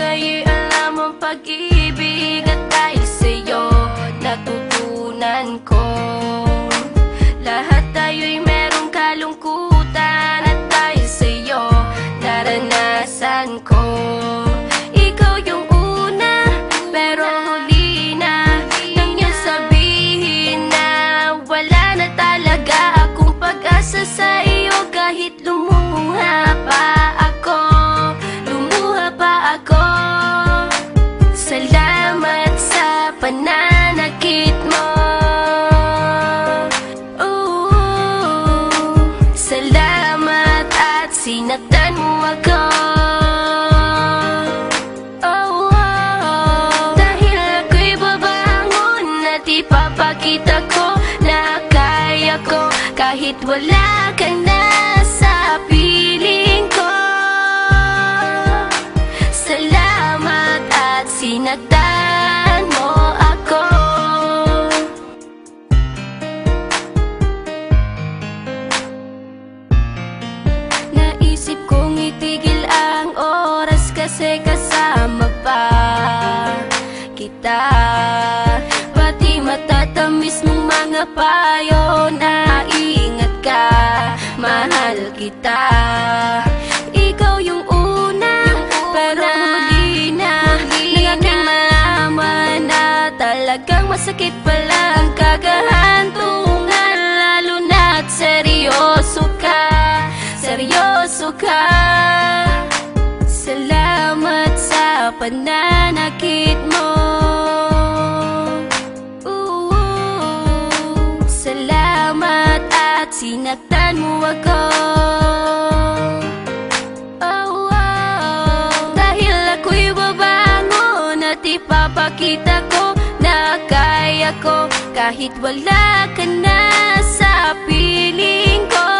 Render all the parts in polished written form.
Sa'yo'y alam ang pag-ibig at dahil sa'yo natutunan ko. Lahat tayo'y merong kalungkutan at dahil sa'yo naranasan ko. Ikaw yung una pero huli na, nang iyong sabihin na wala na talaga akong pag-asa sa iyo. Kahit lumuha pa ako, salamat sa pananakit mo. Salamat at sinaktan mo ako. Dahil ako'y babangon at ipapakita ko na kaya ko kahit wala ka na sa piling ko. Salamat at sinaktan mo ako. Naisip kong itigil ang oras kasi kasama pa kita. Pati matatamis mong mga payo na ingat ka, mahal kita. Ikaw yung una pero huli na, nang aking malaman na talagang masakit pala ang kagahantungan. Lalo na't seryoso ka, seryoso ka. Salamat sa pananakit mo. Salamat at sinaktan mo ako. Dahil ako'y babangon at ipapakita ko na kaya ko kahit wala ka na sa piling ko.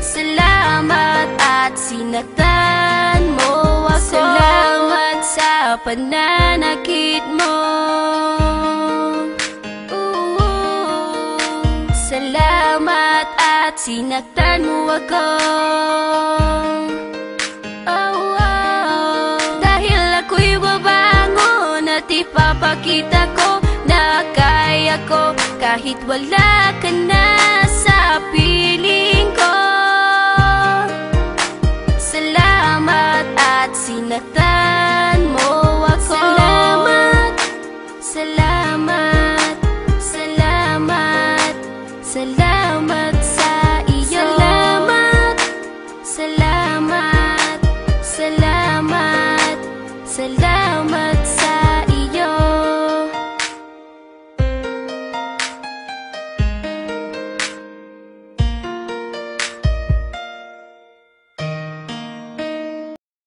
Salamat at sinaktan mo ako. Salamat sa pananakit mo. Salamat at sinaktan mo ako. Dahil ako'y babangon at ipapakita ko na kaya ko kahit wala ka na sa piling ko. Salamat at sinaktan mo ako. Salamat, salamat.